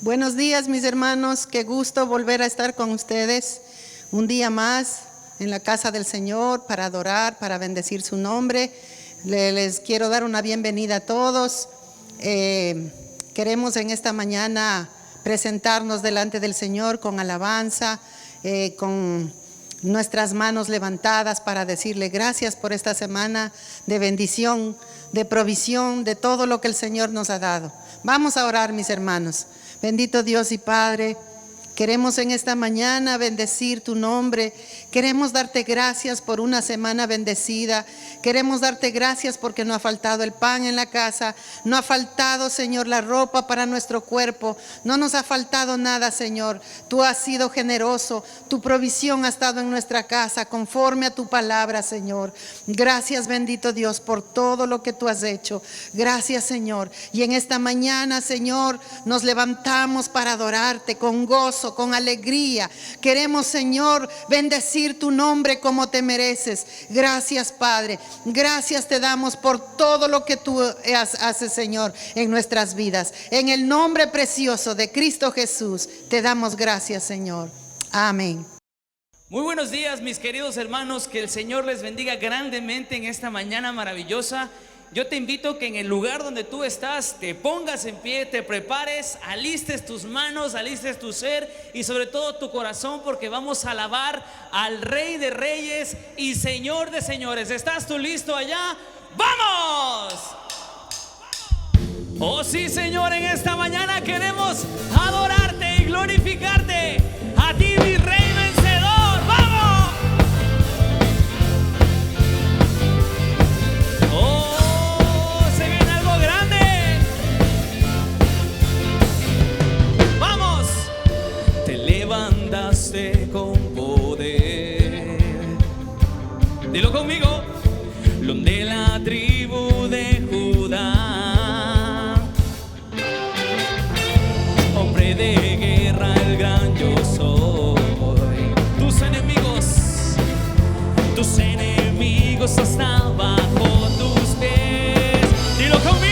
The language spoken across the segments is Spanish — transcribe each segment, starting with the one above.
Buenos días, mis hermanos, qué gusto volver a estar con ustedes un día más en la casa del Señor para adorar, para bendecir su nombre. Les quiero dar una bienvenida a todos. Queremos en esta mañana presentarnos delante del Señor con alabanza, con nuestras manos levantadas para decirle gracias por esta semana de bendición, de provisión, de todo lo que el Señor nos ha dado. Vamos a orar, mis hermanos. Bendito Dios y Padre, queremos en esta mañana bendecir tu nombre. Queremos darte gracias por una semana bendecida. Queremos darte gracias porque no ha faltado el pan en la casa. No ha faltado, Señor, la ropa para nuestro cuerpo. No nos ha faltado nada, Señor. Tú has sido generoso. Tu provisión ha estado en nuestra casa conforme a tu palabra, Señor. Gracias, bendito Dios, por todo lo que tú has hecho. Gracias, Señor. Y en esta mañana, Señor, nos levantamos para adorarte con gozo, con alegría. Queremos, Señor, bendecir tu nombre como te mereces. Gracias, Padre. Gracias te damos por todo lo que tú haces, Señor, en nuestras vidas. En el nombre precioso de Cristo Jesús, te damos gracias, Señor. Amén. Muy buenos días, mis queridos hermanos. Que el Señor les bendiga grandemente en esta mañana maravillosa. Yo te invito que en el lugar donde tú estás te pongas en pie, te prepares, alistes tus manos, alistes tu ser y sobre todo tu corazón, porque vamos a alabar al Rey de Reyes y Señor de Señores. ¿Estás tú listo allá? ¡Vamos! Oh sí, Señor, en esta mañana queremos adorarte y glorificarte a ti, mi Rey vencedor. ¡Vamos! ¡Oh! Levantaste con poder. Dilo conmigo. León de la tribu de Judá, hombre de guerra, el gran yo soy. Tus enemigos hasta bajo tus pies. Dilo conmigo.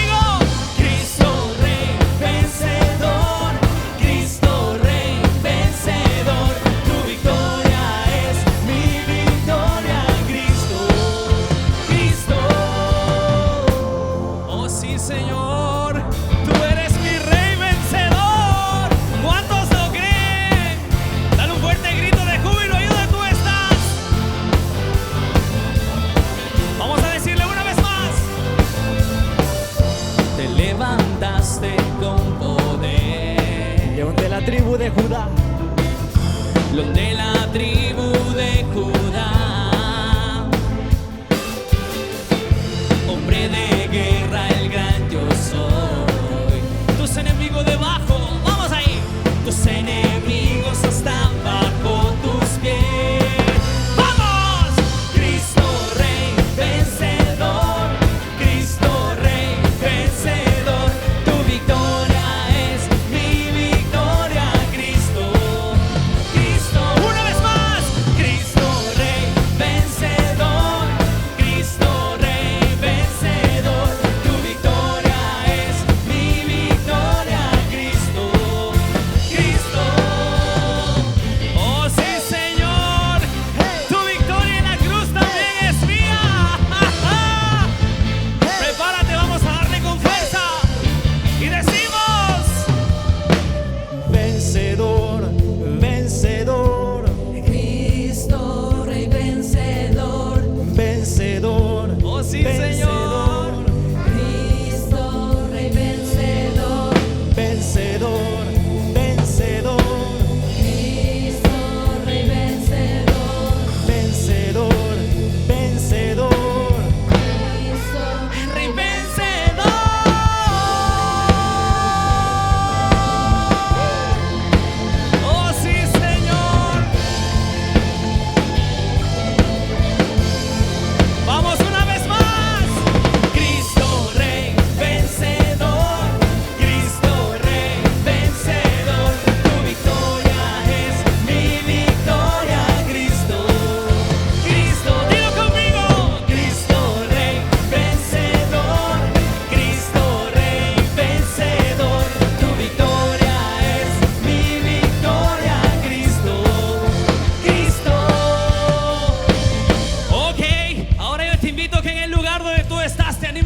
Tribu de Judá, León de la tribu de Judá, hombre de guerra, el gran yo soy. Tus enemigos debajo, vamos ahí. Tus enemigos están bajo tus pies. ¡Vamos! Cristo Rey vencedor, Cristo Rey vencedor. Tu victoria es mi victoria. Una vez más, Cristo Rey vencedor, Cristo Rey vencedor.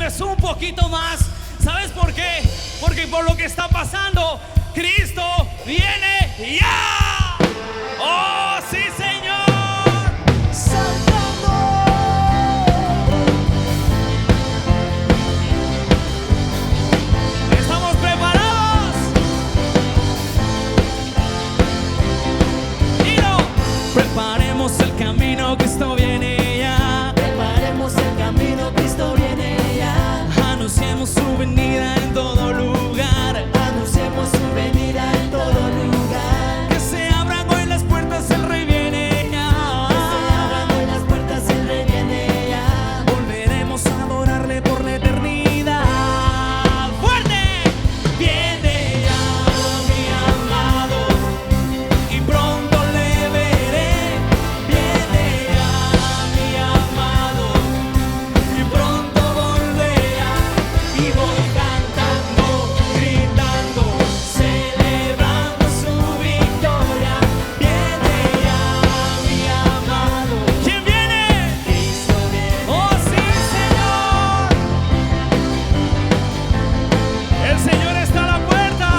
animes un poquito más. ¿Sabes por qué? Porque por lo que está pasando, Cristo viene ya. ¡Oh, sí, Señor! ¿Estamos preparados? Dilo. Preparemos el camino, Cristo viene ya. Preparemos el camino, Cristo viene ya. Anunciemos su venida en todo lugar. Anunciemos su venida en todo lugar. Que se abran hoy las puertas, el Rey viene ya. Que se abran hoy las puertas, el Rey viene ya. Volveremos a adorarle por la eternidad. ¡Fuerte! Viene ya mi amado y pronto le veré. Viene ya mi amado y pronto volverá. Y voy cantando, gritando, celebrando su victoria. Viene ya mi amado. ¿Quién viene? Cristo viene. ¡Oh, sí, Señor! El Señor está a la puerta.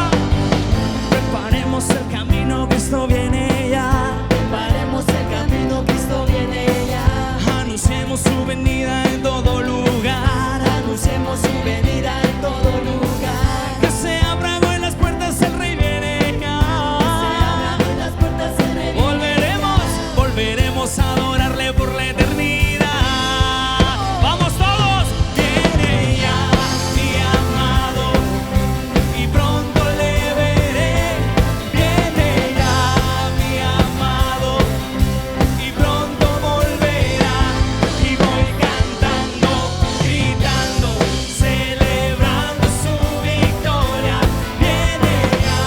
Preparemos el camino, Cristo viene ya. Preparemos el camino, Cristo viene ya. Anunciemos su venida en todo lugar. Anunciemos su venida en todo lugar. Que se abran hoy las puertas, el Rey viene Que se ya. abran hoy las puertas, el Rey viene Volveremos a adorarle por la eternidad. Vamos todos. Viene ya mi amado y pronto le veré. Viene ya mi amado y pronto volverá. Y voy cantando, gritando, celebrando su victoria. Viene ya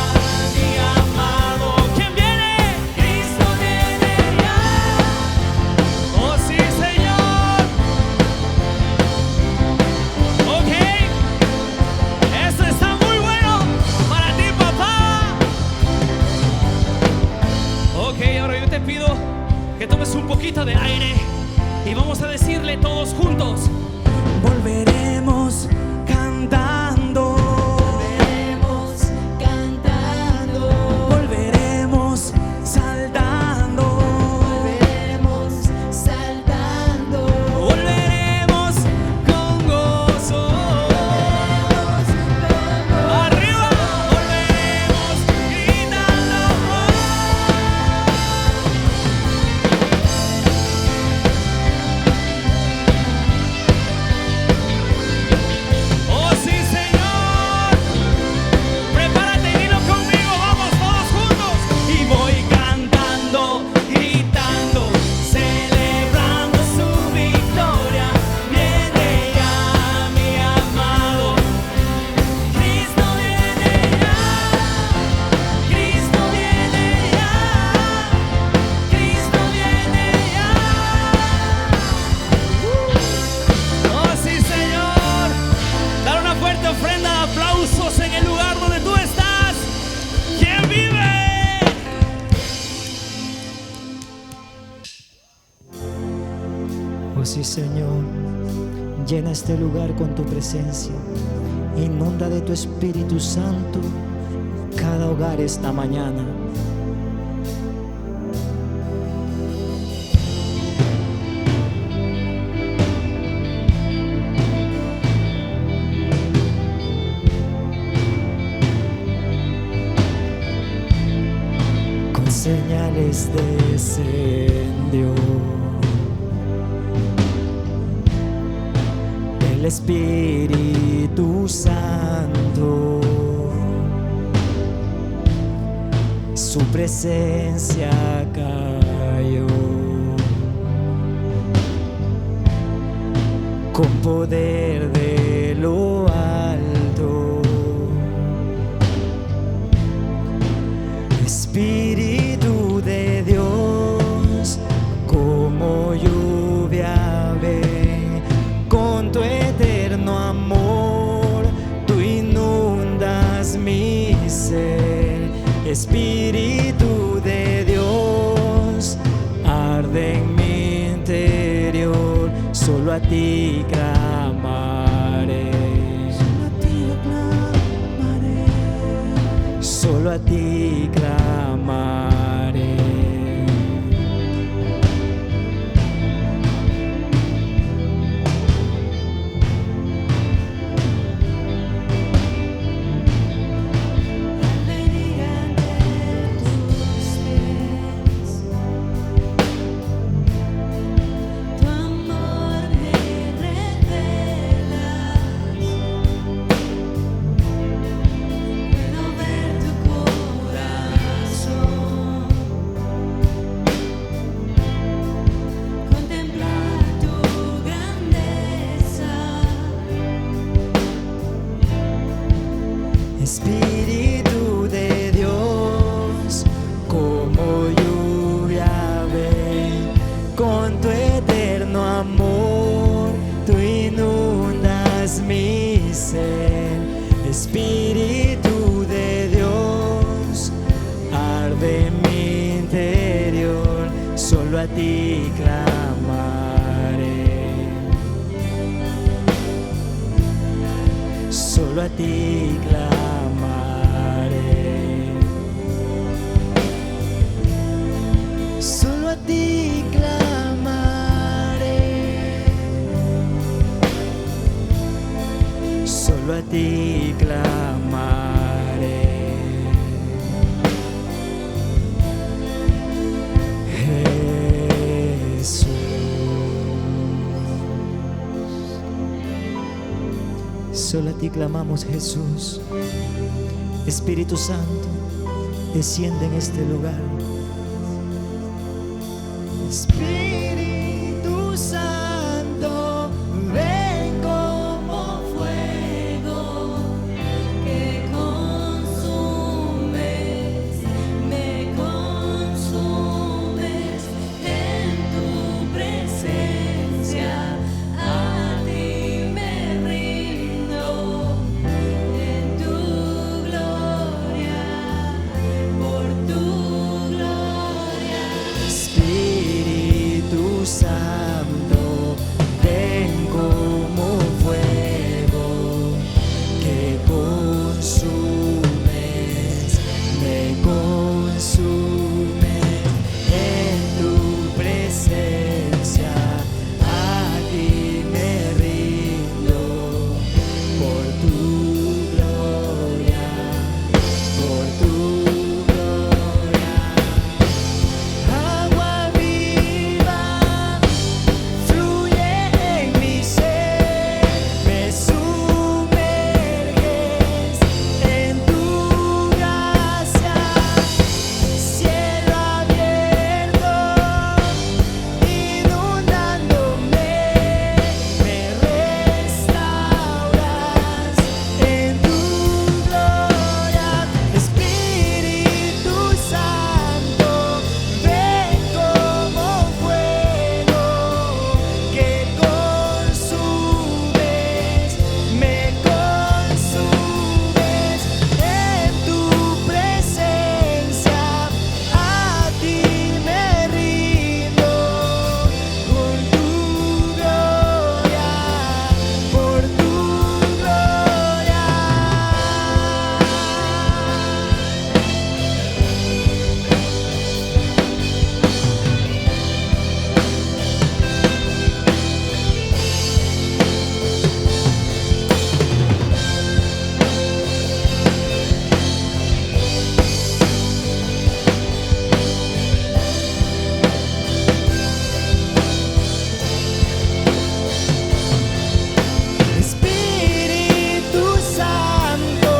mi amado. ¿Quién viene? Cristo viene ya. Oh, sí, Señor. Ok, esto está muy bueno para ti, papá. Ok, ahora yo te pido que tomes un poquito de aire y vamos a decirle todos juntos: volveremos cantando, Volveremos cantando. volveremos saltando, Volveremos saltando. volveremos con gozo. Arriba, volveremos gritando. Oh, sí, Señor. Prepárate y dilo conmigo, vamos todos juntos. Y voy cantando, gritando, celebrando su victoria. Viene ya mi amado. Cristo viene ya. Cristo viene ya. Cristo viene ya. Oh, sí, Señor. Dar una fuerte ofrenda de aplausos en el lugar donde tú estás. ¿Quién vive? Oh sí, Señor, llena este lugar con tu presencia, inunda de tu Espíritu Santo cada hogar esta mañana. Con señales descendió el Espíritu Santo, su presencia cayó con poder de lo alto. Espíritu de Dios, como lluvia ven, con tu eterno amor, tú inundas mi ser. Espíritu de Dios, arde en mi interior, solo a ti clamaré. Espíritu de Dios, como lluvia ven, con tu eterno amor, tú inundas mi ser. Espíritu de Dios, arde mi interior, solo a ti clamaré. Solo a ti clamaré, solo a ti clamaré, solo a ti clamaré. Jesús. Solo a ti clamamos, Jesús. Espíritu Santo, desciende en este lugar. Espíritu Santo, ven como fuego que consumes, me consumes en tu presencia. A ti me rindo en tu gloria, por tu gloria. Espíritu Santo, ven como fuego que consumes, me consumes en tu presencia. A ti me rindo por tu gloria, por tu gloria. Agua viva fluye en mi ser, me sumerges en tu gracia. Cielo abierto, inundándome, me restauras en tu gloria. Espíritu Santo, ven como fuego que consumes, me consumes en tu presencia. A ti me rindo por tu gloria, por tu gloria. Espíritu Santo,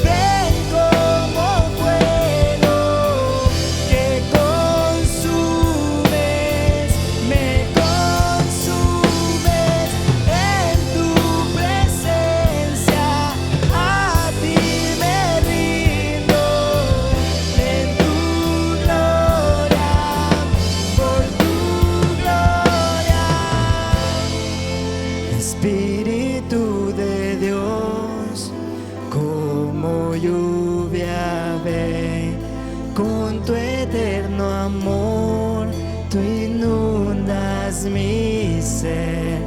ven como fuego que consumes, me consumes en tu presencia. A ti me rindo en tu gloria, por tu gloria. Espíritu de Dios, como lluvia ven, con tu eterno amor, tú inundas mi ser.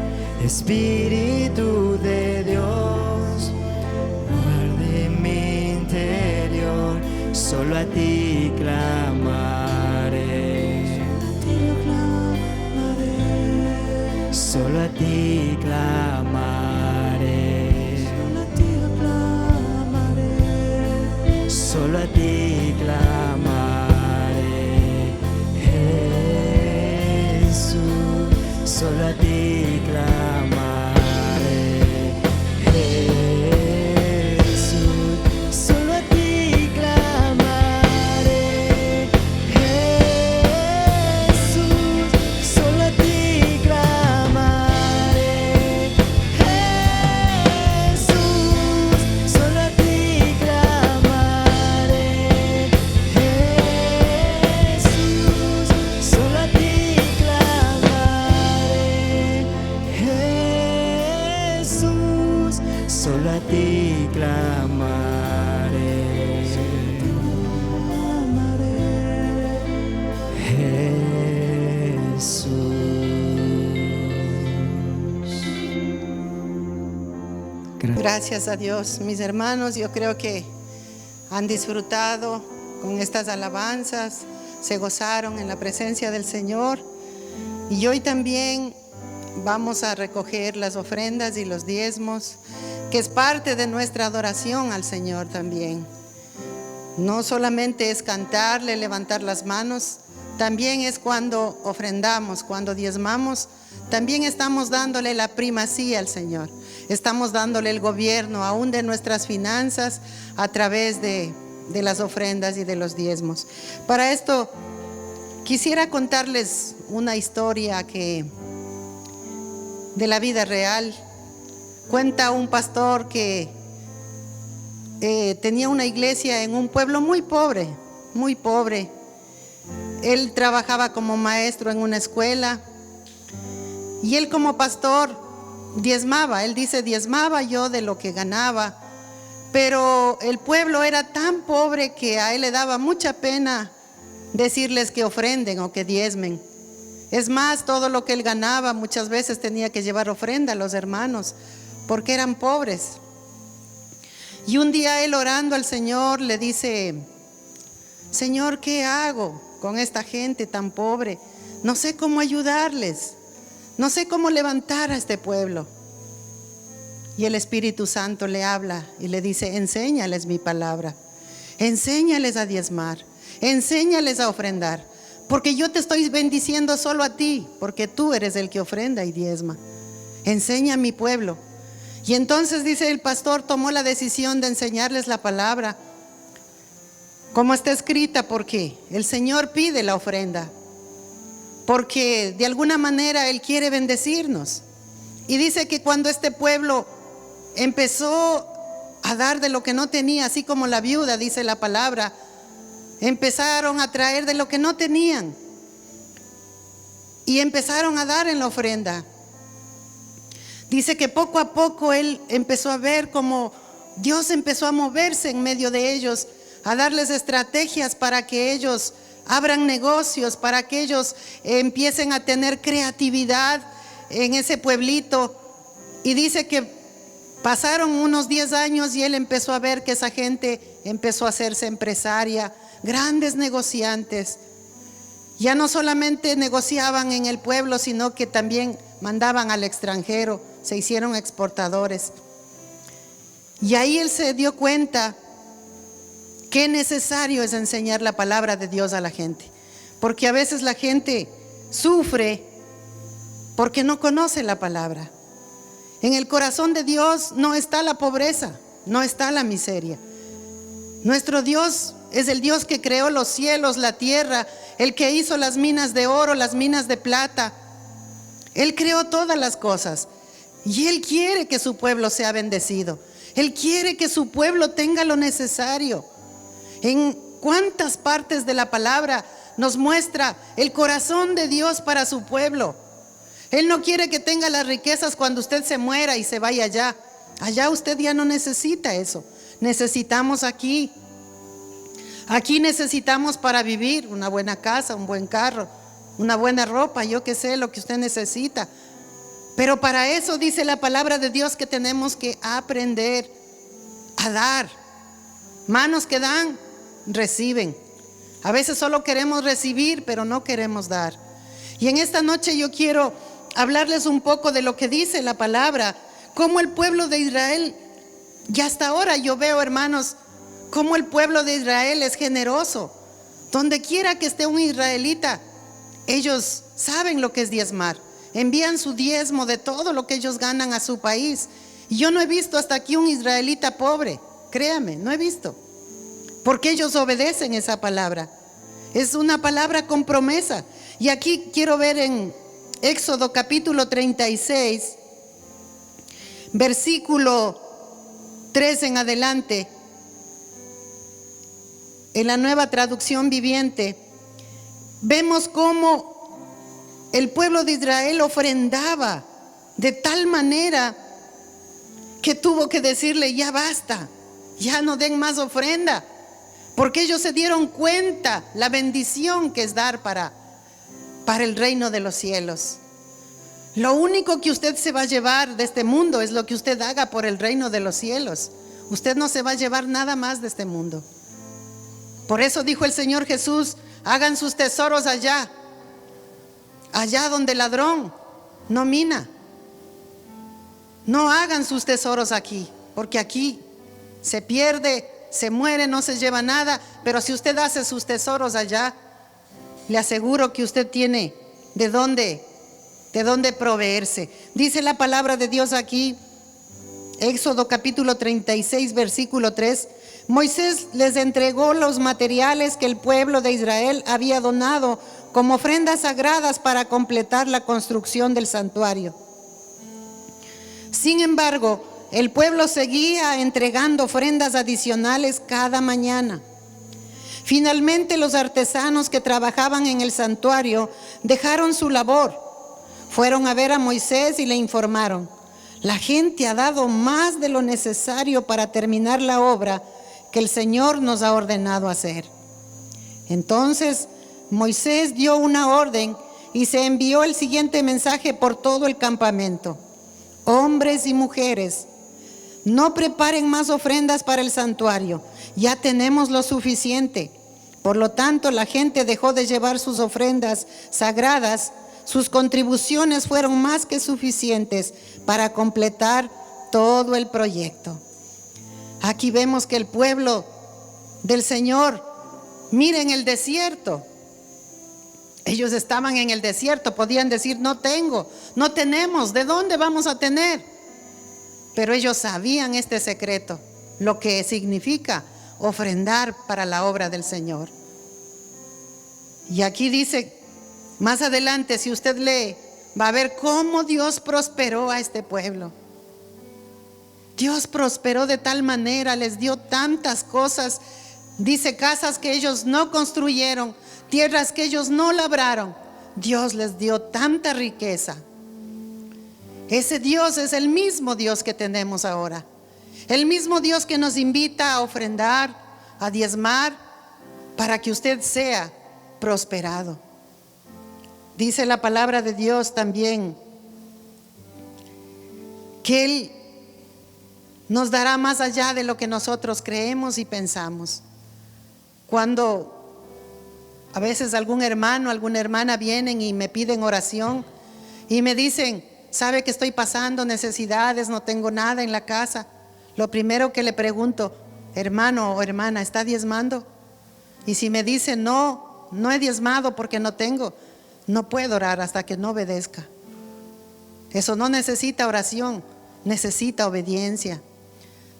Espíritu de Dios, arde mi interior, solo a ti clamaré. Solo a ti clamaré, solo a ti clamaré, Jesús, solo a ti clamaré, Jesús, solo a ti clamaré, Jesús, solo a ti clamaré, Jesús, solo a ti clamaré. solo a ti clamaré. Jesús. Gracias a Dios, mis hermanos. Yo creo que han disfrutado con estas alabanzas, se gozaron en la presencia del Señor. Y hoy también vamos a recoger las ofrendas y los diezmos, que es parte de nuestra adoración al Señor también. No solamente es cantarle, levantar las manos, también es cuando ofrendamos, cuando diezmamos, también estamos dándole la primacía al Señor. Estamos dándole el gobierno aún de nuestras finanzas a través de las ofrendas y de los diezmos. Para esto quisiera contarles una historia de la vida real. Cuenta un pastor que tenía una iglesia en un pueblo muy pobre, muy pobre. Él trabajaba como maestro en una escuela y él como pastor diezmaba. Él dice, diezmaba yo de lo que ganaba, pero el pueblo era tan pobre que a él le daba mucha pena decirles que ofrenden o que diezmen. Es más, todo lo que él ganaba muchas veces tenía que llevar ofrenda a los hermanos porque eran pobres. Y un día él, orando al Señor, le dice, Señor, ¿qué hago con esta gente tan pobre? No sé cómo ayudarles, no sé cómo levantar a este pueblo. Y el Espíritu Santo le habla y le dice, enséñales mi palabra, enséñales a diezmar, enséñales a ofrendar, porque yo te estoy bendiciendo solo a ti, porque tú eres el que ofrenda y diezma. Enseña a mi pueblo. Y entonces, dice, el pastor tomó la decisión de enseñarles la palabra como está escrita, porque el Señor pide la ofrenda, porque de alguna manera Él quiere bendecirnos. Y dice que cuando este pueblo empezó a dar de lo que no tenía, así como la viuda, dice la palabra, empezaron a traer de lo que no tenían y empezaron a dar en la ofrenda. Dice que poco a poco él empezó a ver cómo Dios empezó a moverse en medio de ellos, a darles estrategias para que ellos abran negocios, para que ellos empiecen a tener creatividad en ese pueblito. Y dice que pasaron unos 10 años y él empezó a ver que esa gente empezó a hacerse empresaria, grandes negociantes. Ya no solamente negociaban en el pueblo, sino que también mandaban al extranjero, se hicieron exportadores. Y ahí él se dio cuenta qué necesario es enseñar la palabra de Dios a la gente, porque a veces la gente sufre porque no conoce la palabra. En el corazón de Dios no está la pobreza, no está la miseria. Nuestro Dios es el Dios que creó los cielos, la tierra, el que hizo las minas de oro, las minas de plata. Él creó todas las cosas y Él quiere que su pueblo sea bendecido. Él quiere que su pueblo tenga lo necesario. En cuántas partes de la palabra nos muestra el corazón de Dios para su pueblo. Él no quiere que tenga las riquezas cuando usted se muera y se vaya allá. Allá usted ya no necesita eso. Necesitamos aquí. Aquí necesitamos para vivir una buena casa, un buen carro, una buena ropa, yo qué sé, lo que usted necesita. Pero para eso dice la palabra de Dios que tenemos que aprender a dar. Manos que dan, reciben. A veces solo queremos recibir, pero no queremos dar. Y en esta noche yo quiero hablarles un poco de lo que dice la palabra, cómo el pueblo de Israel, y hasta ahora yo veo, hermanos, cómo el pueblo de Israel es generoso. Donde quiera que esté un israelita, ellos saben lo que es diezmar. Envían su diezmo de todo lo que ellos ganan a su país. Y yo no he visto hasta aquí un israelita pobre, créame, no he visto. Porque ellos obedecen esa palabra. Es una palabra con promesa. Y aquí quiero ver en Éxodo capítulo 36, versículo 3 en adelante. En la Nueva Traducción Viviente, vemos cómo el pueblo de Israel ofrendaba de tal manera que tuvo que decirle: ya basta, ya no den más ofrenda, porque ellos se dieron cuenta la bendición que es dar para el reino de los cielos. Lo único que usted se va a llevar de este mundo es lo que usted haga por el reino de los cielos. Usted no se va a llevar nada más de este mundo. Por eso dijo el Señor Jesús: hagan sus tesoros allá donde el ladrón no mina. No hagan sus tesoros aquí, porque aquí se pierde, se muere, no se lleva nada. Pero si usted hace sus tesoros allá, le aseguro que usted tiene de dónde proveerse. Dice la palabra de Dios aquí, Éxodo capítulo 36, versículo 3. Moisés les entregó los materiales que el pueblo de Israel había donado como ofrendas sagradas para completar la construcción del santuario. Sin embargo, el pueblo seguía entregando ofrendas adicionales cada mañana. Finalmente, los artesanos que trabajaban en el santuario dejaron su labor. Fueron a ver a Moisés y le informaron: la gente ha dado más de lo necesario para terminar la obra que el Señor nos ha ordenado hacer. Entonces Moisés dio una orden y se envió el siguiente mensaje por todo el campamento: hombres y mujeres, no preparen más ofrendas para el santuario, ya tenemos lo suficiente. Por lo tanto, la gente dejó de llevar sus ofrendas sagradas. Sus contribuciones fueron más que suficientes para completar todo el proyecto. Aquí vemos que el pueblo del Señor, miren el desierto. Ellos estaban en el desierto, podían decir: no tenemos, ¿de dónde vamos a tener? Pero ellos sabían este secreto, lo que significa ofrendar para la obra del Señor. Y aquí dice, más adelante, si usted lee, va a ver cómo Dios prosperó a este pueblo. Dios prosperó de tal manera, les dio tantas cosas. Dice: casas que ellos no construyeron, tierras que ellos no labraron. Dios les dio tanta riqueza. Ese Dios es el mismo Dios que tenemos ahora. El mismo Dios que nos invita a ofrendar, a diezmar, para que usted sea prosperado. Dice la palabra de Dios también que Él nos dará más allá de lo que nosotros creemos y pensamos. Cuando a veces algún hermano, alguna hermana vienen y me piden oración y me dicen: sabe que estoy pasando necesidades, no tengo nada en la casa. Lo primero que le pregunto: hermano o hermana, ¿está diezmando? Y si me dice: no he diezmado porque no tengo, no puedo orar hasta que no obedezca. Eso no necesita oración, necesita obediencia.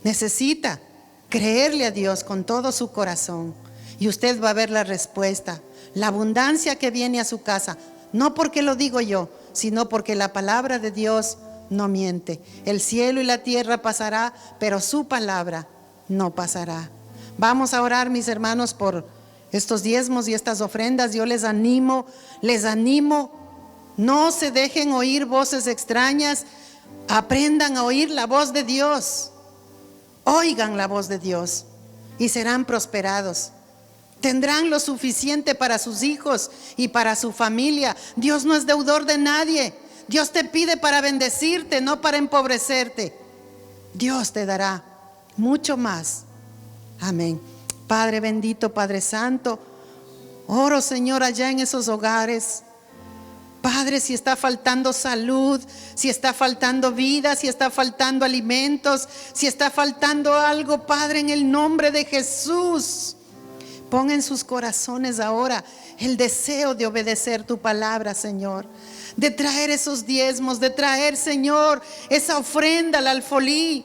Necesita creerle a Dios con todo su corazón y usted va a ver la respuesta, la abundancia que viene a su casa. No porque lo digo yo, sino porque la palabra de Dios no miente. El cielo y la tierra pasará, pero su palabra no pasará. Vamos a orar, mis hermanos, por estos diezmos y estas ofrendas. Yo les animo, no se dejen oír voces extrañas, aprendan a oír la voz de Dios. Oigan la voz de Dios y serán prosperados. Tendrán lo suficiente para sus hijos y para su familia. Dios no es deudor de nadie. Dios te pide para bendecirte, no para empobrecerte. Dios te dará mucho más. Amén. Padre bendito, Padre santo, oro, Señor, allá en esos hogares. Padre, si está faltando salud, si está faltando vida, si está faltando alimentos, si está faltando algo, Padre, en el nombre de Jesús, pon en sus corazones ahora el deseo de obedecer tu palabra, Señor, de traer esos diezmos, de traer, Señor, esa ofrenda al alfolí.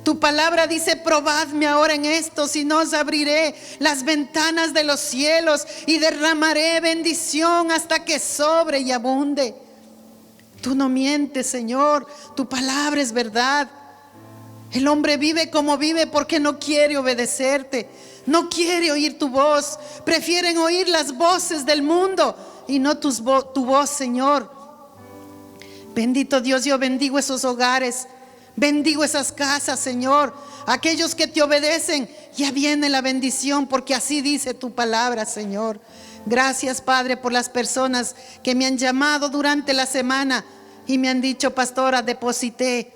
Tu palabra dice: probadme ahora en esto, si no os abriré las ventanas de los cielos y derramaré bendición hasta que sobre y abunde. Tú no mientes, Señor, tu palabra es verdad. El hombre vive como vive porque no quiere obedecerte, no quiere oír tu voz. Prefieren oír las voces del mundo y no tu voz, Señor. Bendito Dios, yo bendigo esos hogares. Bendigo esas casas, Señor. Aquellos que te obedecen, ya viene la bendición, porque así dice tu palabra, Señor. Gracias, Padre, por las personas que me han llamado durante la semana y me han dicho: pastora, deposité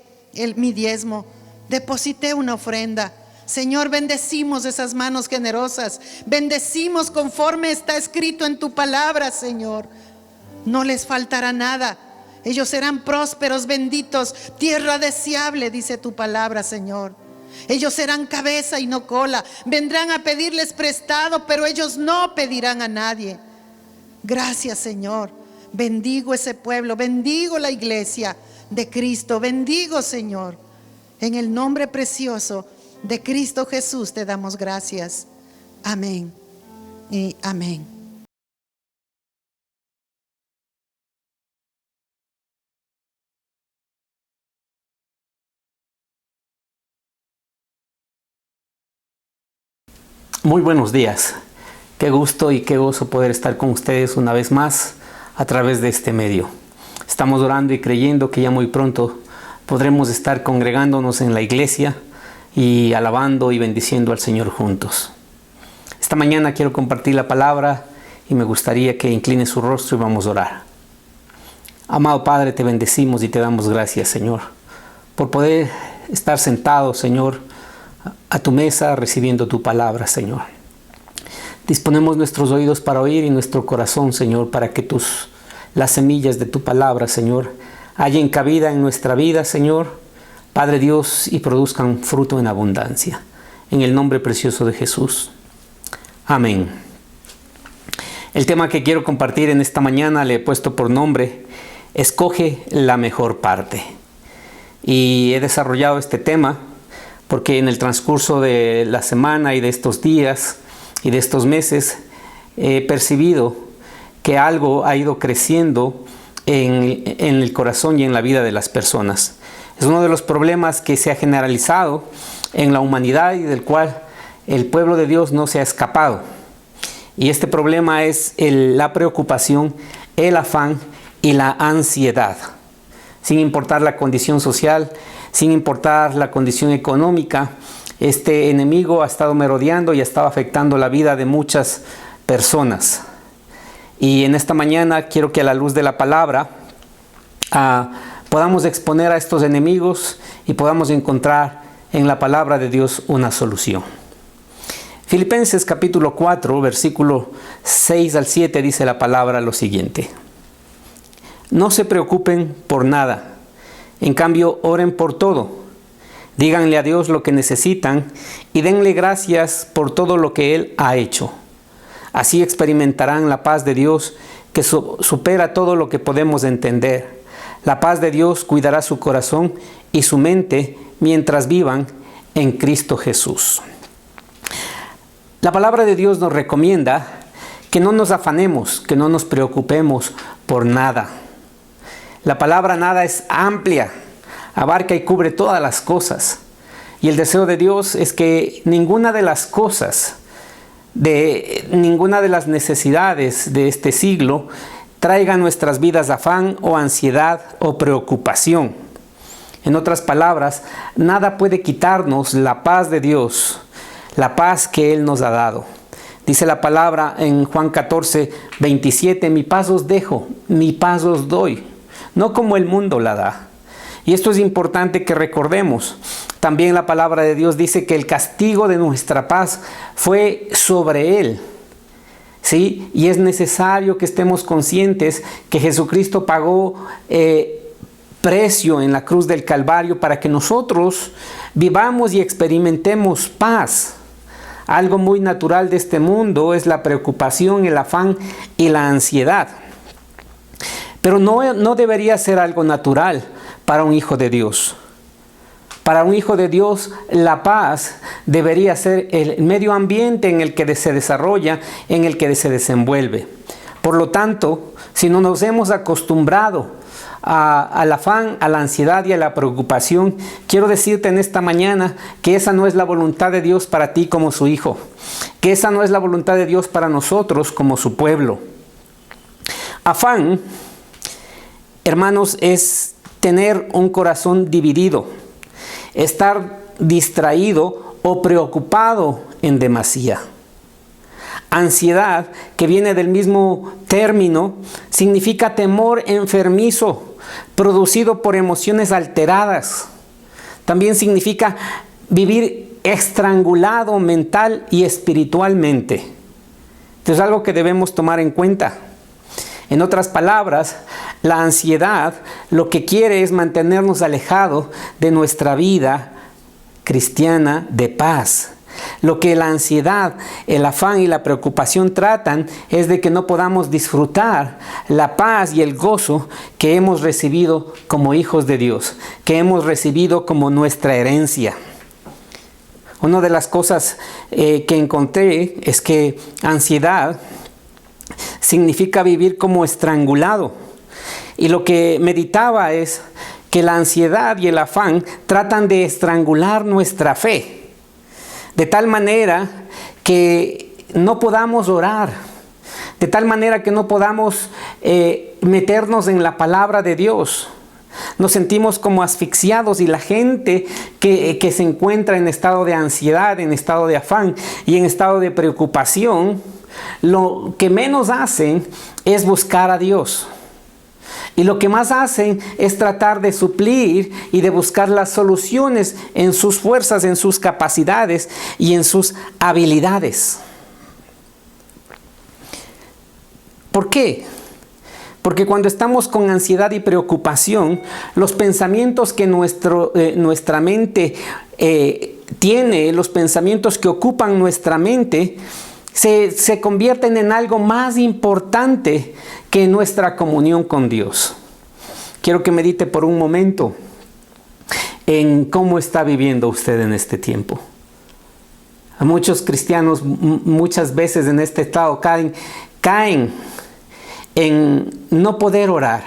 mi diezmo, deposité una ofrenda. Señor, bendecimos esas manos generosas, bendecimos conforme está escrito en tu palabra, Señor. No les faltará nada. Ellos serán prósperos, benditos, tierra deseable, dice tu palabra, Señor. Ellos serán cabeza y no cola. Vendrán a pedirles prestado, pero ellos no pedirán a nadie. Gracias, Señor. Bendigo ese pueblo, bendigo la iglesia de Cristo. Bendigo, Señor. En el nombre precioso de Cristo Jesús te damos gracias. Amén y amén. Muy buenos días. Qué gusto y qué gozo poder estar con ustedes una vez más a través de este medio. Estamos orando y creyendo que ya muy pronto podremos estar congregándonos en la iglesia y alabando y bendiciendo al Señor juntos. Esta mañana quiero compartir la palabra y me gustaría que incline su rostro y vamos a orar. Amado Padre, te bendecimos y te damos gracias, Señor, por poder estar sentado, Señor, a tu mesa recibiendo tu palabra, Señor. Disponemos nuestros oídos para oír y nuestro corazón, Señor, para que las semillas de tu palabra, Señor, hallen cabida en nuestra vida, Señor, Padre Dios, y produzcan fruto en abundancia. En el nombre precioso de Jesús. Amén. El tema que quiero compartir en esta mañana le he puesto por nombre: escoge la mejor parte. Y he desarrollado este tema porque en el transcurso de la semana y de estos días y de estos meses he percibido que algo ha ido creciendo en el corazón y en la vida de las personas. Es uno de los problemas que se ha generalizado en la humanidad y del cual el pueblo de Dios no se ha escapado. Y este problema es la preocupación, el afán y la ansiedad. Sin importar la condición social, sin importar la condición económica, este enemigo ha estado merodeando y ha estado afectando la vida de muchas personas. Y en esta mañana quiero que a la luz de la palabra podamos exponer a estos enemigos y podamos encontrar en la palabra de Dios una solución. Filipenses capítulo 4, versículo 6 al 7 dice la palabra lo siguiente: no se preocupen por nada. En cambio, oren por todo. Díganle a Dios lo que necesitan y denle gracias por todo lo que Él ha hecho. Así experimentarán la paz de Dios que supera todo lo que podemos entender. La paz de Dios cuidará su corazón y su mente mientras vivan en Cristo Jesús. La palabra de Dios nos recomienda que no nos afanemos, que no nos preocupemos por nada. La palabra nada es amplia, abarca y cubre todas las cosas. Y el deseo de Dios es que ninguna de las cosas, ninguna de las necesidades de este siglo traiga a nuestras vidas afán o ansiedad o preocupación. En otras palabras, nada puede quitarnos la paz de Dios, la paz que Él nos ha dado. Dice la palabra en Juan 14, 27, mi paz os dejo, mi paz os doy. No como el mundo la da. Y esto es importante que recordemos. También la palabra de Dios dice que el castigo de nuestra paz fue sobre Él. ¿Sí? Y es necesario que estemos conscientes que Jesucristo pagó precio en la cruz del Calvario para que nosotros vivamos y experimentemos paz. Algo muy natural de este mundo es la preocupación, el afán y la ansiedad. Pero no debería ser algo natural para un hijo de Dios. Para un hijo de Dios, la paz debería ser el medio ambiente en el que se desarrolla, en el que se desenvuelve. Por lo tanto, si no nos hemos acostumbrado al afán, a la ansiedad y a la preocupación, quiero decirte en esta mañana que esa no es la voluntad de Dios para ti como su hijo, que esa no es la voluntad de Dios para nosotros como su pueblo. Afán, hermanos, es tener un corazón dividido. estar distraído o preocupado en demasía. Ansiedad, que viene del mismo término, significa temor enfermizo, producido por emociones alteradas. También significa vivir estrangulado mental y espiritualmente. Esto es algo que debemos tomar en cuenta. En otras palabras, la ansiedad lo que quiere es mantenernos alejados de nuestra vida cristiana de paz. Lo que la ansiedad, el afán y la preocupación tratan es de que no podamos disfrutar la paz y el gozo que hemos recibido como hijos de Dios, que hemos recibido como nuestra herencia. Una de las cosas que encontré es que ansiedad significa vivir como estrangulado. Y lo que meditaba es que la ansiedad y el afán tratan de estrangular nuestra fe, de tal manera que no podamos orar, de tal manera que no podamos meternos en la palabra de Dios. Nos sentimos como asfixiados, y la gente que se encuentra en estado de ansiedad, en estado de afán y en estado de preocupación, lo que menos hacen es buscar a Dios. Y lo que más hacen es tratar de suplir y de buscar las soluciones en sus fuerzas, en sus capacidades y en sus habilidades. ¿Por qué? Porque cuando estamos con ansiedad y preocupación, los pensamientos que nuestra mente tiene, los pensamientos que ocupan nuestra mente, se convierten en algo más importante que nuestra comunión con Dios. Quiero que medite por un momento en cómo está viviendo usted en este tiempo. A muchos cristianos muchas veces en este estado caen en no poder orar,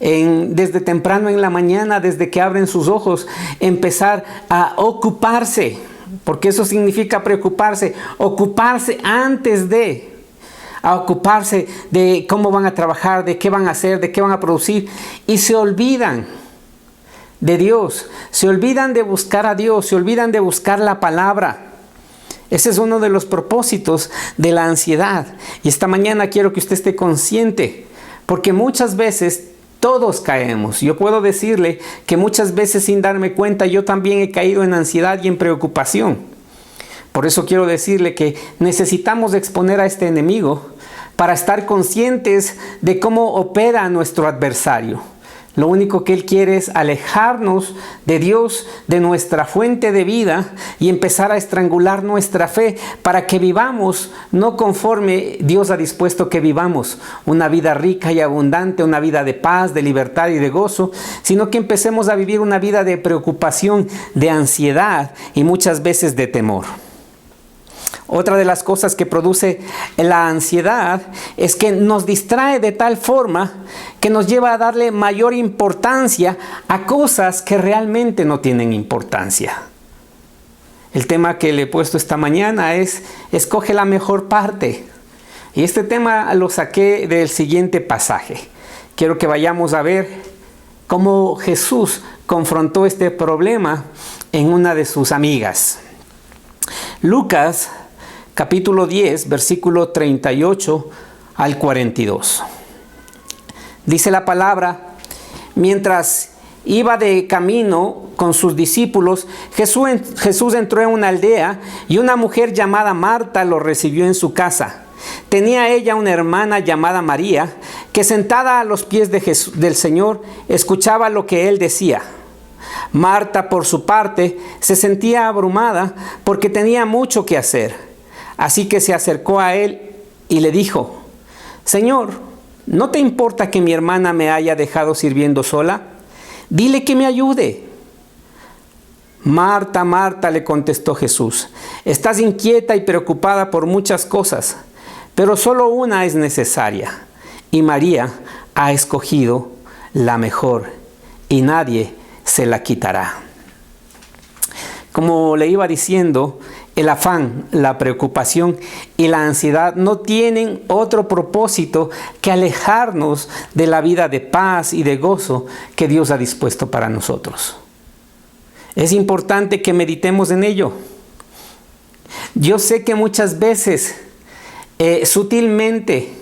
desde temprano en la mañana, desde que abren sus ojos, empezar a ocuparse, porque eso significa preocuparse, ocuparse antes de, a ocuparse de cómo van a trabajar, de qué van a hacer, de qué van a producir, y se olvidan de Dios, se olvidan de buscar a Dios, se olvidan de buscar la palabra. Ese es uno de los propósitos de la ansiedad. Y esta mañana quiero que usted esté consciente, porque muchas veces todos caemos. Yo puedo decirle que muchas veces sin darme cuenta yo también he caído en ansiedad y en preocupación. Por eso quiero decirle que necesitamos exponer a este enemigo para estar conscientes de cómo opera nuestro adversario. Lo único que él quiere es alejarnos de Dios, de nuestra fuente de vida, y empezar a estrangular nuestra fe para que vivamos no conforme Dios ha dispuesto que vivamos, una vida rica y abundante, una vida de paz, de libertad y de gozo, sino que empecemos a vivir una vida de preocupación, de ansiedad y muchas veces de temor. Otra de las cosas que produce la ansiedad es que nos distrae de tal forma que nos lleva a darle mayor importancia a cosas que realmente no tienen importancia. El tema que le he puesto esta mañana es: escoge la mejor parte. Y este tema lo saqué del siguiente pasaje. Quiero que vayamos a ver cómo Jesús confrontó este problema en una de sus amigas. Lucas capítulo 10, versículo 38 al 42. Dice la palabra: mientras iba de camino con sus discípulos, Jesús entró en una aldea y una mujer llamada Marta lo recibió en su casa. Tenía ella una hermana llamada María, que sentada a los pies del Señor escuchaba lo que él decía. Marta, por su parte, se sentía abrumada porque tenía mucho que hacer. Así que se acercó a él y le dijo: Señor, ¿no te importa que mi hermana me haya dejado sirviendo sola? Dile que me ayude. Marta, Marta, le contestó Jesús, estás inquieta y preocupada por muchas cosas, pero solo una es necesaria, y María ha escogido la mejor, y nadie se la quitará. Como le iba diciendo, el afán, la preocupación y la ansiedad no tienen otro propósito que alejarnos de la vida de paz y de gozo que Dios ha dispuesto para nosotros. Es importante que meditemos en ello. Yo sé que muchas veces, sutilmente,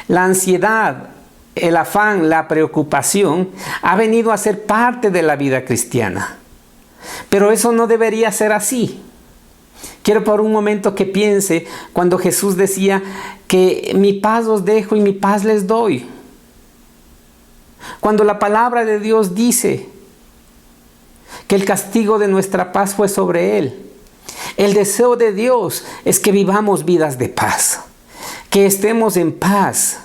la ansiedad, el afán, la preocupación ha venido a ser parte de la vida cristiana. Pero eso no debería ser así. Quiero por un momento que piense cuando Jesús decía que mi paz os dejo y mi paz les doy. Cuando la palabra de Dios dice que el castigo de nuestra paz fue sobre Él. El deseo de Dios es que vivamos vidas de paz, que estemos en paz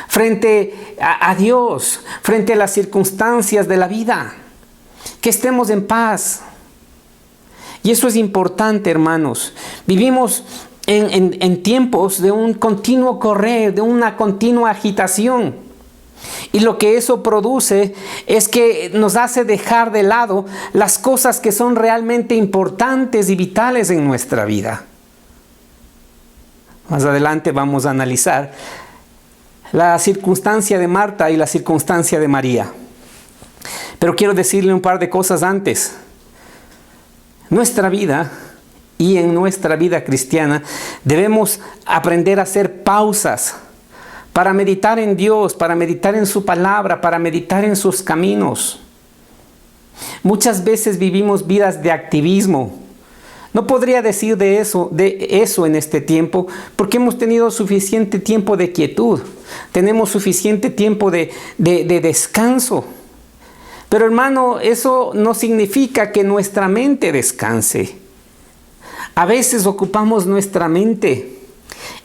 frente a Dios, frente a las circunstancias de la vida, que estemos en paz. Y eso es importante, hermanos. Vivimos en tiempos de un continuo correr, de una continua agitación. Y lo que eso produce es que nos hace dejar de lado las cosas que son realmente importantes y vitales en nuestra vida. Más adelante vamos a analizar la circunstancia de Marta y la circunstancia de María. Pero quiero decirle un par de cosas antes. Nuestra vida y en nuestra vida cristiana debemos aprender a hacer pausas para meditar en Dios, para meditar en su palabra, para meditar en sus caminos. Muchas veces vivimos vidas de activismo. No podría decir de eso en este tiempo, porque hemos tenido suficiente tiempo de quietud. Tenemos suficiente tiempo de descanso. Pero hermano, eso no significa que nuestra mente descanse. A veces ocupamos nuestra mente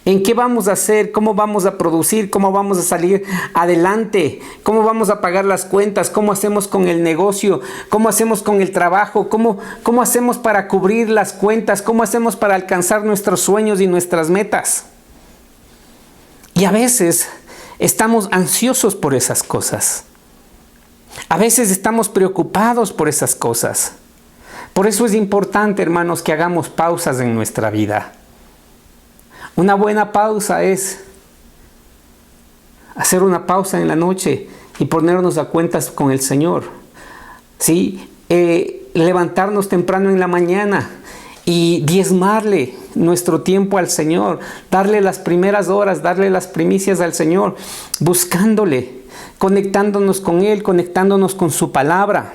en qué vamos a hacer, cómo vamos a producir, cómo vamos a salir adelante, cómo vamos a pagar las cuentas, cómo hacemos con el negocio, cómo hacemos con el trabajo, cómo hacemos para cubrir las cuentas, cómo hacemos para alcanzar nuestros sueños y nuestras metas. Y a veces estamos ansiosos por esas cosas. A veces estamos preocupados por esas cosas. Por eso es importante, hermanos, que hagamos pausas en nuestra vida. Una buena pausa es hacer una pausa en la noche y ponernos a cuentas con el Señor. ¿Sí? Levantarnos temprano en la mañana y diezmarle nuestro tiempo al Señor. Darle las primeras horas, darle las primicias al Señor, buscándole, conectándonos con Él, conectándonos con su palabra.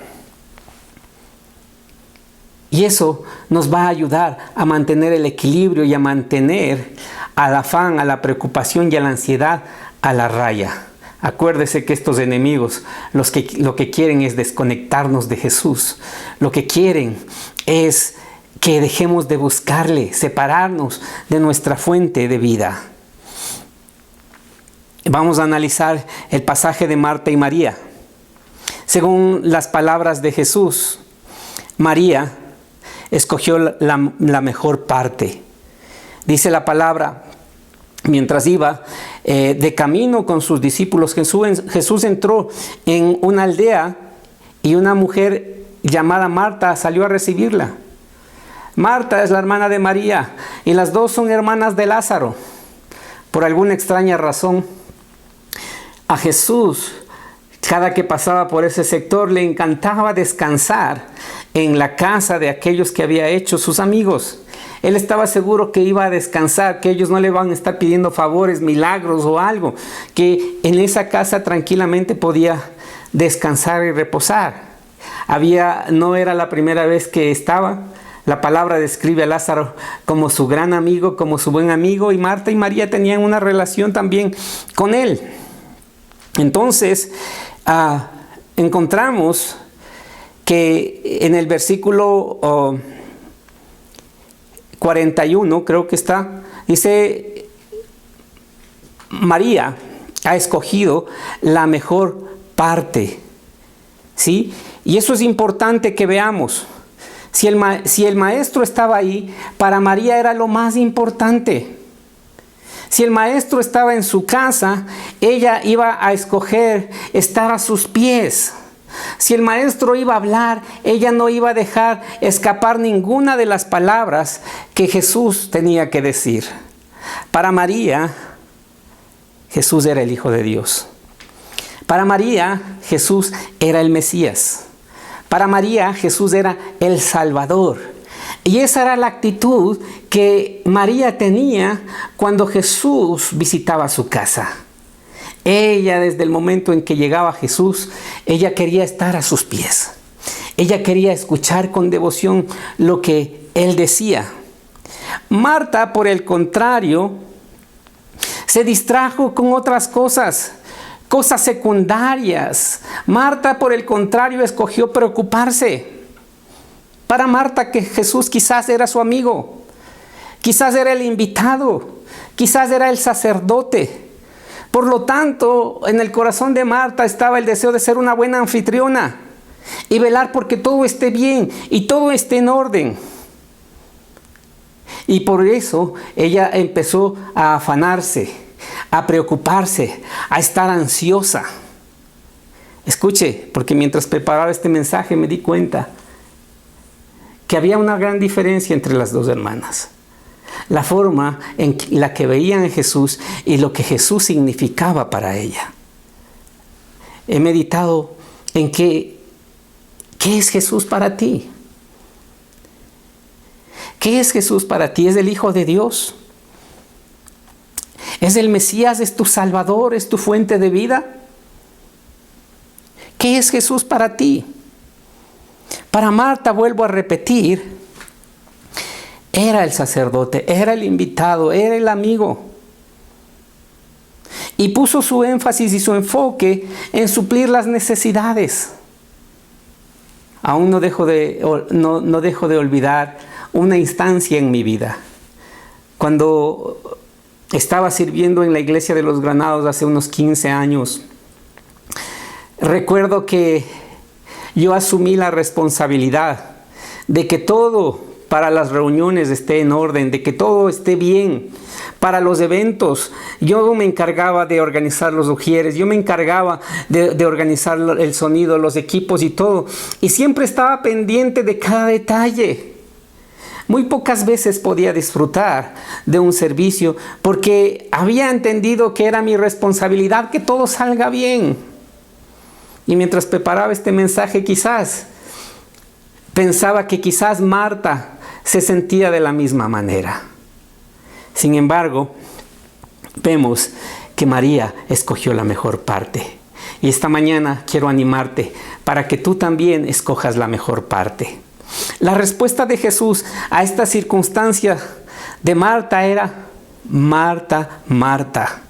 Y eso nos va a ayudar a mantener el equilibrio y a mantener al afán, a la preocupación y a la ansiedad a la raya. Acuérdese que estos enemigos lo que quieren es desconectarnos de Jesús. Lo que quieren es que dejemos de buscarle, separarnos de nuestra fuente de vida. Vamos a analizar el pasaje de Marta y María. Según las palabras de Jesús, María escogió la mejor parte. Dice la palabra, mientras iba de camino con sus discípulos, Jesús entró en una aldea y una mujer llamada Marta salió a recibirla. Marta es la hermana de María y las dos son hermanas de Lázaro. Por alguna extraña razón, a Jesús, cada que pasaba por ese sector, le encantaba descansar en la casa de aquellos que había hecho sus amigos. Él estaba seguro que iba a descansar, que ellos no le van a estar pidiendo favores, milagros o algo, que en esa casa tranquilamente podía descansar y reposar. No era la primera vez que estaba. La palabra describe a Lázaro como su gran amigo, como su buen amigo, y Marta y María tenían una relación también con él. Entonces, encontramos que en el versículo 41, creo que está, dice, María ha escogido la mejor parte, ¿sí? Y eso es importante que veamos. Si el maestro estaba ahí, para María era lo más importante. Si el maestro estaba en su casa, ella iba a escoger estar a sus pies. Si el maestro iba a hablar, ella no iba a dejar escapar ninguna de las palabras que Jesús tenía que decir. Para María, Jesús era el Hijo de Dios. Para María, Jesús era el Mesías. Para María, Jesús era el Salvador. Y esa era la actitud que María tenía cuando Jesús visitaba su casa. Ella, desde el momento en que llegaba Jesús, ella quería estar a sus pies. Ella quería escuchar con devoción lo que Él decía. Marta, por el contrario, se distrajo con otras cosas secundarias. Marta, por el contrario, escogió preocuparse. Para Marta, que Jesús quizás era su amigo, quizás era el invitado, quizás era el sacerdote. Por lo tanto, en el corazón de Marta estaba el deseo de ser una buena anfitriona y velar porque todo esté bien y todo esté en orden. Y por eso ella empezó a afanarse, a preocuparse, a estar ansiosa. Escuche, porque mientras preparaba este mensaje me di cuenta que había una gran diferencia entre las dos hermanas. La forma en la que veían a Jesús y lo que Jesús significaba para ella. He meditado en ¿qué es Jesús para ti? ¿Qué es Jesús para ti? ¿Es el Hijo de Dios? ¿Es el Mesías? ¿Es tu Salvador? ¿Es tu fuente de vida? ¿Qué es Jesús para ti? Para Marta, vuelvo a repetir, era el sacerdote, era el invitado, era el amigo. Y puso su énfasis y su enfoque en suplir las necesidades. Aún no dejo de olvidar una instancia en mi vida. Cuando estaba sirviendo en la iglesia de los Granados hace unos 15 años, recuerdo que yo asumí la responsabilidad de que todo para las reuniones esté en orden, de que todo esté bien. Para los eventos, yo me encargaba de organizar los ujieres, yo me encargaba de organizar el sonido, los equipos y todo. Y siempre estaba pendiente de cada detalle. Muy pocas veces podía disfrutar de un servicio porque había entendido que era mi responsabilidad que todo salga bien. Y mientras preparaba este mensaje, quizás pensaba que quizás Marta se sentía de la misma manera. Sin embargo, vemos que María escogió la mejor parte. Y esta mañana quiero animarte para que tú también escojas la mejor parte. La respuesta de Jesús a esta circunstancia de Marta era: Marta, Marta,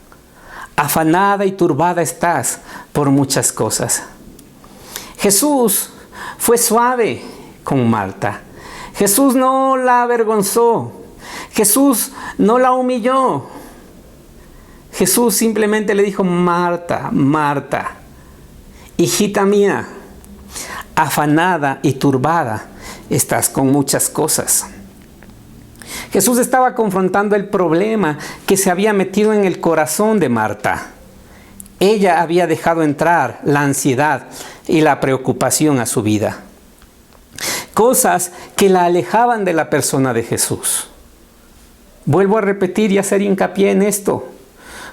afanada y turbada estás por muchas cosas. Jesús fue suave con Marta. Jesús no la avergonzó. Jesús no la humilló. Jesús simplemente le dijo: Marta, Marta, hijita mía, afanada y turbada estás con muchas cosas. Jesús estaba confrontando el problema que se había metido en el corazón de Marta. Ella había dejado entrar la ansiedad y la preocupación a su vida. Cosas que la alejaban de la persona de Jesús. Vuelvo a repetir y hacer hincapié en esto.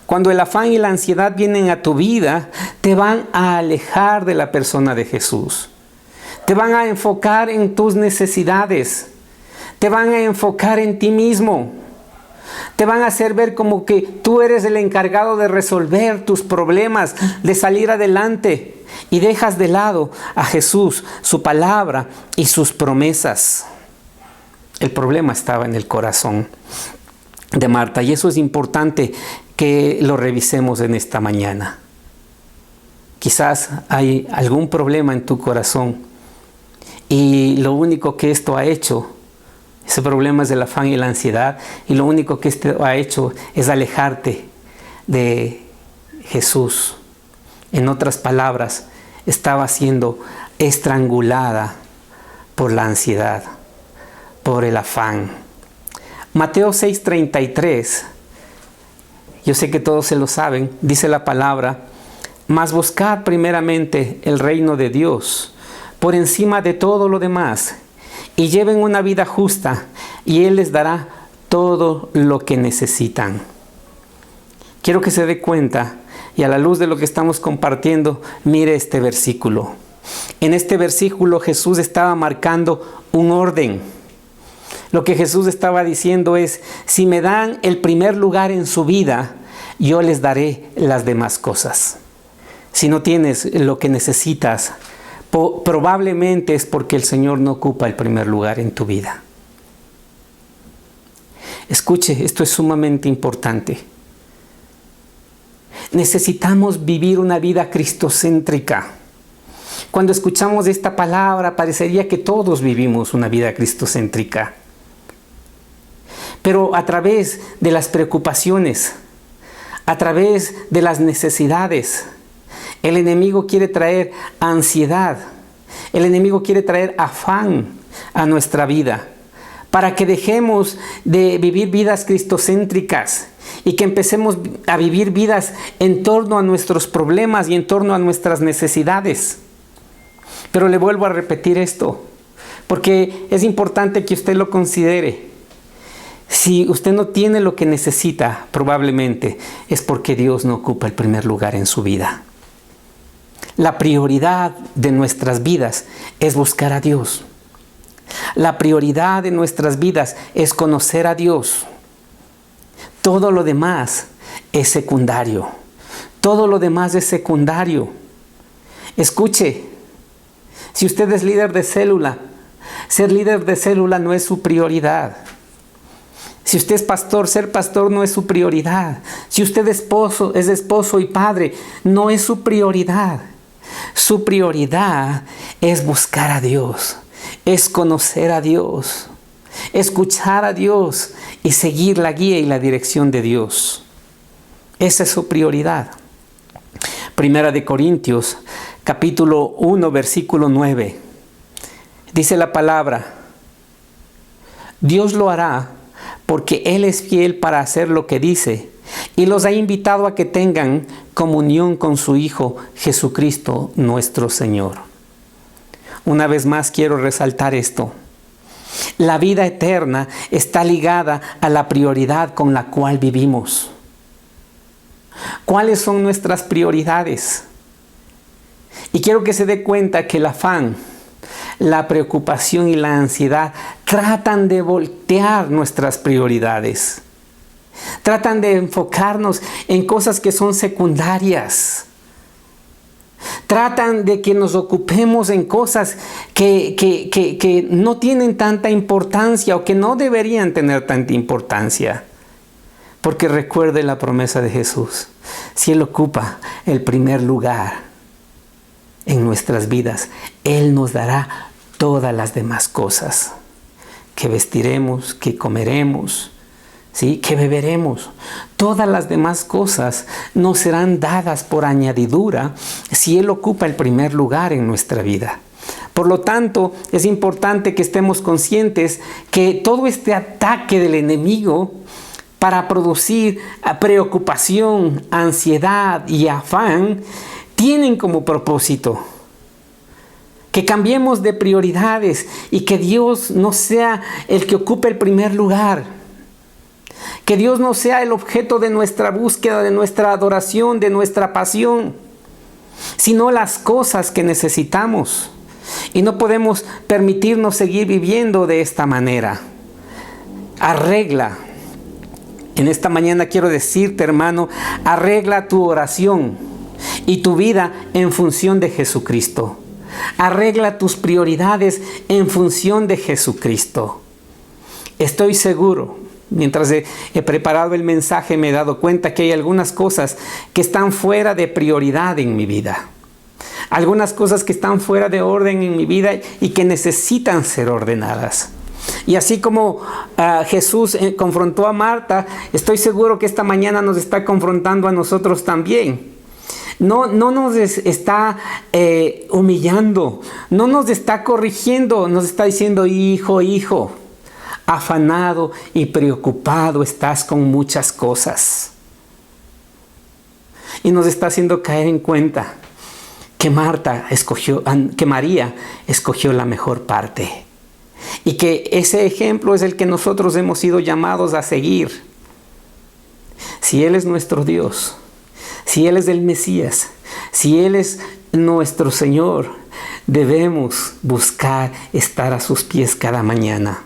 Cuando el afán y la ansiedad vienen a tu vida, te van a alejar de la persona de Jesús. Te van a enfocar en tus necesidades. Te van a enfocar en ti mismo. Te van a hacer ver como que tú eres el encargado de resolver tus problemas, de salir adelante. Y dejas de lado a Jesús, su palabra y sus promesas. El problema estaba en el corazón de Marta. Y eso es importante que lo revisemos en esta mañana. Quizás hay algún problema en tu corazón. Y lo único que esto ha hecho, ese problema es el afán y la ansiedad, y lo único que esto ha hecho es alejarte de Jesús. En otras palabras, estaba siendo estrangulada por la ansiedad, por el afán. Mateo 6:33, yo sé que todos se lo saben, dice la palabra: mas buscad primeramente el reino de Dios por encima de todo lo demás, y lleven una vida justa, y Él les dará todo lo que necesitan. Quiero que se dé cuenta, y a la luz de lo que estamos compartiendo, mire este versículo. En este versículo Jesús estaba marcando un orden. Lo que Jesús estaba diciendo es, si me dan el primer lugar en su vida, yo les daré las demás cosas. Si no tienes lo que necesitas, probablemente es porque el Señor no ocupa el primer lugar en tu vida. Escuche, esto es sumamente importante. Necesitamos vivir una vida cristocéntrica. Cuando escuchamos esta palabra, parecería que todos vivimos una vida cristocéntrica. Pero a través de las preocupaciones, a través de las necesidades, el enemigo quiere traer ansiedad, el enemigo quiere traer afán a nuestra vida, para que dejemos de vivir vidas cristocéntricas y que empecemos a vivir vidas en torno a nuestros problemas y en torno a nuestras necesidades. Pero le vuelvo a repetir esto, porque es importante que usted lo considere. Si usted no tiene lo que necesita, probablemente es porque Dios no ocupa el primer lugar en su vida. La prioridad de nuestras vidas es buscar a Dios. La prioridad de nuestras vidas es conocer a Dios. Todo lo demás es secundario. Todo lo demás es secundario. Escuche, si usted es líder de célula, ser líder de célula no es su prioridad. Si usted es pastor, ser pastor no es su prioridad. Si usted es esposo y padre, no es su prioridad. Su prioridad es buscar a Dios, es conocer a Dios, escuchar a Dios y seguir la guía y la dirección de Dios. Esa es su prioridad. Primera de Corintios, capítulo 1, versículo 9. Dice la palabra: Dios lo hará porque Él es fiel para hacer lo que dice, y los ha invitado a que tengan comunión con su Hijo Jesucristo nuestro Señor. Una vez más quiero resaltar esto. La vida eterna está ligada a la prioridad con la cual vivimos. ¿Cuáles son nuestras prioridades? Y quiero que se dé cuenta que el afán, la preocupación y la ansiedad tratan de voltear nuestras prioridades. Tratan de enfocarnos en cosas que son secundarias. Tratan de que nos ocupemos en cosas que no tienen tanta importancia o que no deberían tener tanta importancia. Porque recuerde la promesa de Jesús. Si Él ocupa el primer lugar en nuestras vidas, Él nos dará todas las demás cosas. Que vestiremos, que comeremos, ¿sí? Que beberemos. Todas las demás cosas nos serán dadas por añadidura si Él ocupa el primer lugar en nuestra vida. Por lo tanto, es importante que estemos conscientes que todo este ataque del enemigo para producir preocupación, ansiedad y afán tienen como propósito que cambiemos de prioridades y que Dios no sea el que ocupe el primer lugar. Que Dios no sea el objeto de nuestra búsqueda, de nuestra adoración, de nuestra pasión, sino las cosas que necesitamos. Y no podemos permitirnos seguir viviendo de esta manera. Arregla. En esta mañana quiero decirte, hermano, arregla tu oración y tu vida en función de Jesucristo. Arregla tus prioridades en función de Jesucristo. Estoy seguro, mientras he preparado el mensaje, me he dado cuenta que hay algunas cosas que están fuera de prioridad en mi vida. Algunas cosas que están fuera de orden en mi vida y que necesitan ser ordenadas. Y así como Jesús confrontó a Marta, estoy seguro que esta mañana nos está confrontando a nosotros también. No nos está humillando, no nos está corrigiendo, nos está diciendo: hijo, afanado y preocupado estás con muchas cosas. Y nos está haciendo caer en cuenta que María escogió la mejor parte. Y que ese ejemplo es el que nosotros hemos sido llamados a seguir. Si Él es nuestro Dios, si Él es el Mesías, si Él es nuestro Señor, debemos buscar estar a sus pies cada mañana.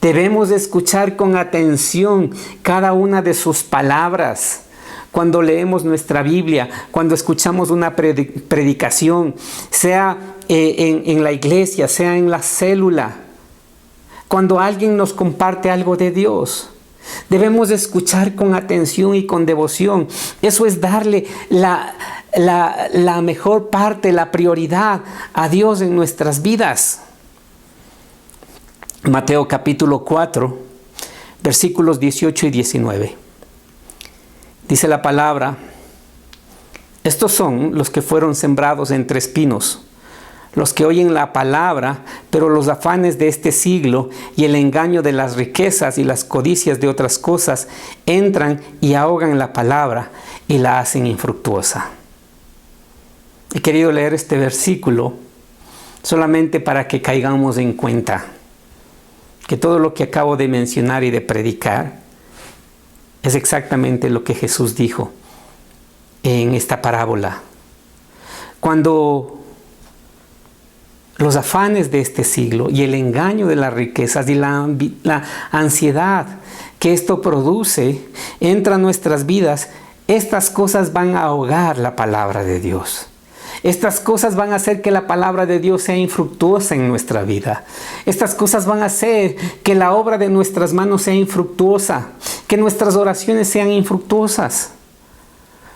Debemos escuchar con atención cada una de sus palabras. Cuando leemos nuestra Biblia, cuando escuchamos una predicación, sea en la iglesia, sea en la célula, cuando alguien nos comparte algo de Dios, debemos escuchar con atención y con devoción. Eso es darle la mejor parte, la prioridad a Dios en nuestras vidas. Mateo capítulo 4, versículos 18 y 19. Dice la palabra: estos son los que fueron sembrados entre espinos, los que oyen la palabra, pero los afanes de este siglo y el engaño de las riquezas y las codicias de otras cosas entran y ahogan la palabra y la hacen infructuosa. He querido leer este versículo solamente para que caigamos en cuenta que todo lo que acabo de mencionar y de predicar es exactamente lo que Jesús dijo en esta parábola. Cuando los afanes de este siglo y el engaño de las riquezas y la ansiedad que esto produce entra a nuestras vidas, estas cosas van a ahogar la palabra de Dios. Estas cosas van a hacer que la palabra de Dios sea infructuosa en nuestra vida. Estas cosas van a hacer que la obra de nuestras manos sea infructuosa, que nuestras oraciones sean infructuosas.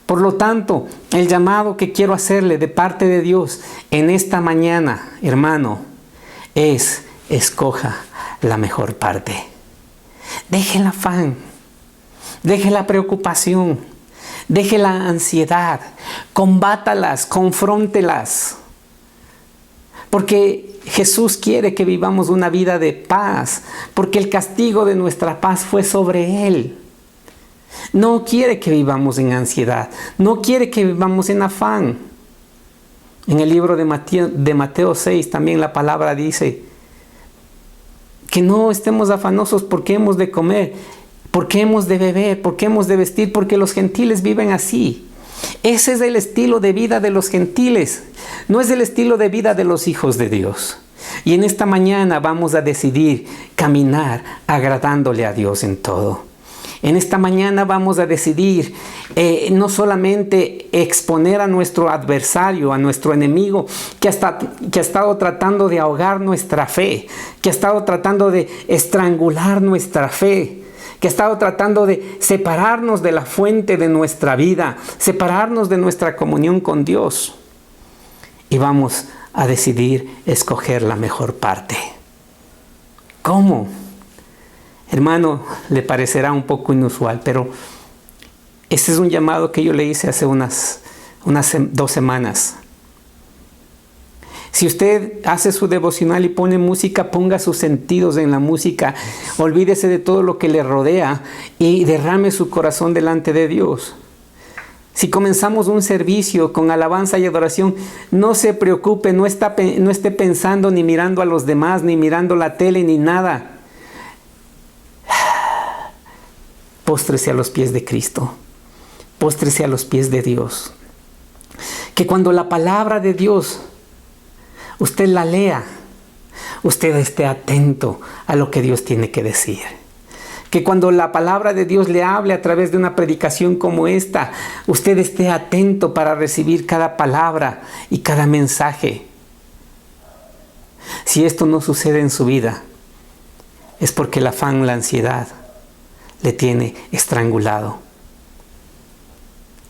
Por lo tanto, el llamado que quiero hacerle de parte de Dios en esta mañana, hermano, es: escoja la mejor parte. Deje el afán, deje la preocupación, deje la ansiedad, combátalas, confróntelas. Porque Jesús quiere que vivamos una vida de paz, porque el castigo de nuestra paz fue sobre Él. No quiere que vivamos en ansiedad, no quiere que vivamos en afán. En el libro de Mateo 6 también la palabra dice que no estemos afanosos porque hemos de comer, porque hemos de beber, porque hemos de vestir, porque los gentiles viven así. Ese es el estilo de vida de los gentiles, no es el estilo de vida de los hijos de Dios. Y en esta mañana vamos a decidir caminar agradándole a Dios en todo. En esta mañana vamos a decidir no solamente exponer a nuestro adversario, a nuestro enemigo, que ha estado tratando de ahogar nuestra fe, que ha estado tratando de estrangular nuestra fe, que ha estado tratando de separarnos de la fuente de nuestra vida, separarnos de nuestra comunión con Dios. Y vamos a decidir escoger la mejor parte. ¿Cómo? Hermano, le parecerá un poco inusual, pero este es un llamado que yo le hice hace unas 2 semanas. Si usted hace su devocional y pone música, ponga sus sentidos en la música. Olvídese de todo lo que le rodea y derrame su corazón delante de Dios. Si comenzamos un servicio con alabanza y adoración, no se preocupe, no esté pensando ni mirando a los demás, ni mirando la tele, ni nada. Póstrese a los pies de Cristo. Póstrese a los pies de Dios. Que cuando la palabra de Dios usted la lea, usted esté atento a lo que Dios tiene que decir. Que cuando la palabra de Dios le hable a través de una predicación como esta, usted esté atento para recibir cada palabra y cada mensaje. Si esto no sucede en su vida, es porque el afán, la ansiedad, le tiene estrangulado.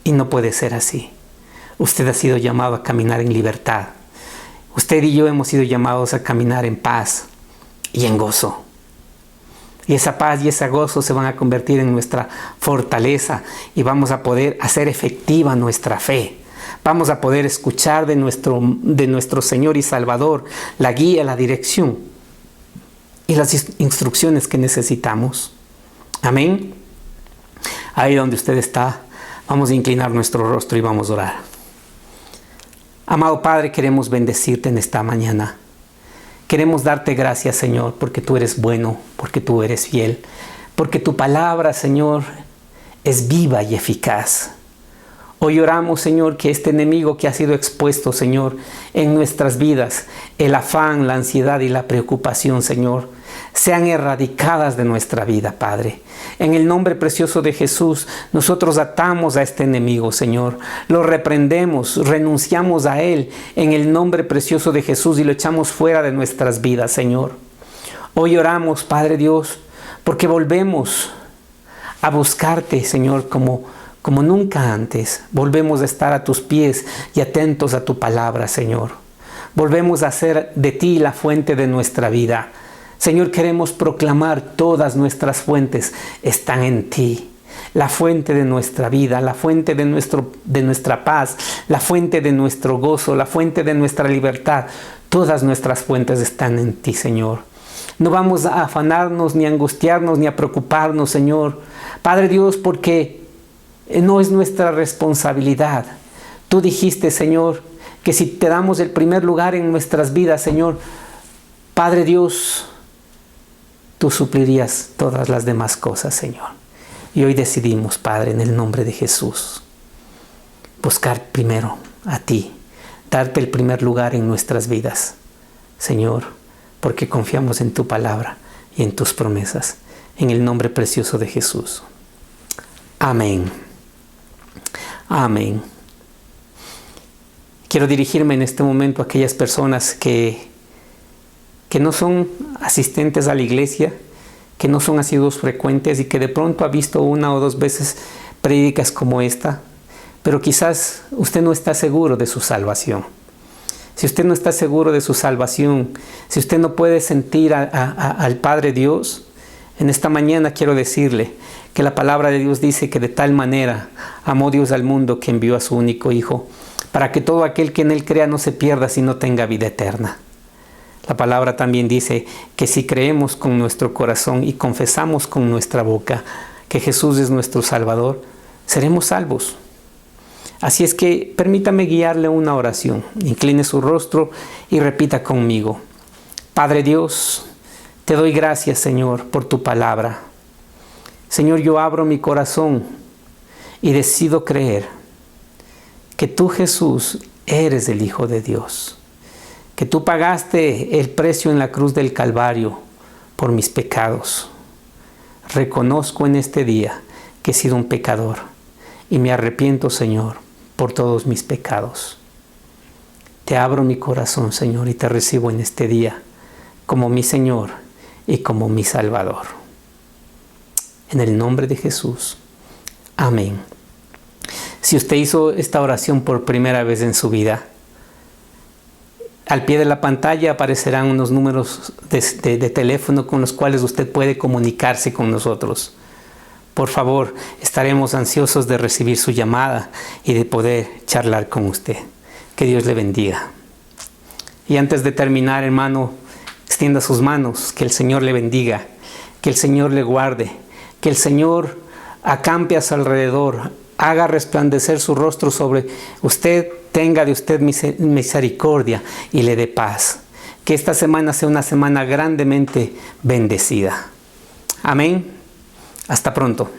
Y no puede ser así. Usted ha sido llamado a caminar en libertad. Usted y yo hemos sido llamados a caminar en paz y en gozo. Y esa paz y ese gozo se van a convertir en nuestra fortaleza y vamos a poder hacer efectiva nuestra fe. Vamos a poder escuchar de nuestro Señor y Salvador la guía, la dirección y las instrucciones que necesitamos. Amén. Ahí donde usted está, vamos a inclinar nuestro rostro y vamos a orar. Amado Padre, queremos bendecirte en esta mañana. Queremos darte gracias, Señor, porque tú eres bueno, porque tú eres fiel, porque tu palabra, Señor, es viva y eficaz. Hoy oramos, Señor, que este enemigo que ha sido expuesto, Señor, en nuestras vidas, el afán, la ansiedad y la preocupación, Señor, sean erradicadas de nuestra vida, Padre. En el nombre precioso de Jesús, nosotros atamos a este enemigo, Señor. Lo reprendemos, renunciamos a él en el nombre precioso de Jesús y lo echamos fuera de nuestras vidas, Señor. Hoy oramos, Padre Dios, porque volvemos a buscarte, Señor, como nunca antes. Volvemos a estar a tus pies y atentos a tu palabra, Señor. Volvemos a hacer de ti la fuente de nuestra vida. Señor, queremos proclamar: todas nuestras fuentes están en ti. La fuente de nuestra vida, la fuente de nuestra paz, la fuente de nuestro gozo, la fuente de nuestra libertad. Todas nuestras fuentes están en ti, Señor. No vamos a afanarnos, ni a angustiarnos, ni a preocuparnos, Señor. Padre Dios, porque no es nuestra responsabilidad. Tú dijiste, Señor, que si te damos el primer lugar en nuestras vidas, Señor, Padre Dios, tú suplirías todas las demás cosas, Señor. Y hoy decidimos, Padre, en el nombre de Jesús, buscar primero a ti, darte el primer lugar en nuestras vidas, Señor, porque confiamos en tu palabra y en tus promesas, en el nombre precioso de Jesús. Amén. Amén. Quiero dirigirme en este momento a aquellas personas que no son asistentes a la iglesia, que no son asiduos frecuentes y que de pronto ha visto una o dos veces prédicas como esta, pero quizás usted no está seguro de su salvación. Si usted no está seguro de su salvación, si usted no puede sentir al Padre Dios, en esta mañana quiero decirle que la palabra de Dios dice que de tal manera amó Dios al mundo que envió a su único Hijo, para que todo aquel que en Él crea no se pierda, sino tenga vida eterna. La palabra también dice que si creemos con nuestro corazón y confesamos con nuestra boca que Jesús es nuestro Salvador, seremos salvos. Así es que permítame guiarle una oración. Incline su rostro y repita conmigo: Padre Dios, te doy gracias, Señor, por tu palabra. Señor, yo abro mi corazón y decido creer que tú, Jesús, eres el Hijo de Dios, que tú pagaste el precio en la cruz del Calvario por mis pecados. Reconozco en este día que he sido un pecador y me arrepiento, Señor, por todos mis pecados. Te abro mi corazón, Señor, y te recibo en este día como mi Señor y como mi Salvador. En el nombre de Jesús. Amén. Si usted hizo esta oración por primera vez en su vida, al pie de la pantalla aparecerán unos números de teléfono con los cuales usted puede comunicarse con nosotros. Por favor, estaremos ansiosos de recibir su llamada y de poder charlar con usted. Que Dios le bendiga. Y antes de terminar, hermano, extienda sus manos. Que el Señor le bendiga, que el Señor le guarde, que el Señor acampe a su alrededor, haga resplandecer su rostro sobre usted, tenga de usted misericordia y le dé paz. Que esta semana sea una semana grandemente bendecida. Amén. Hasta pronto.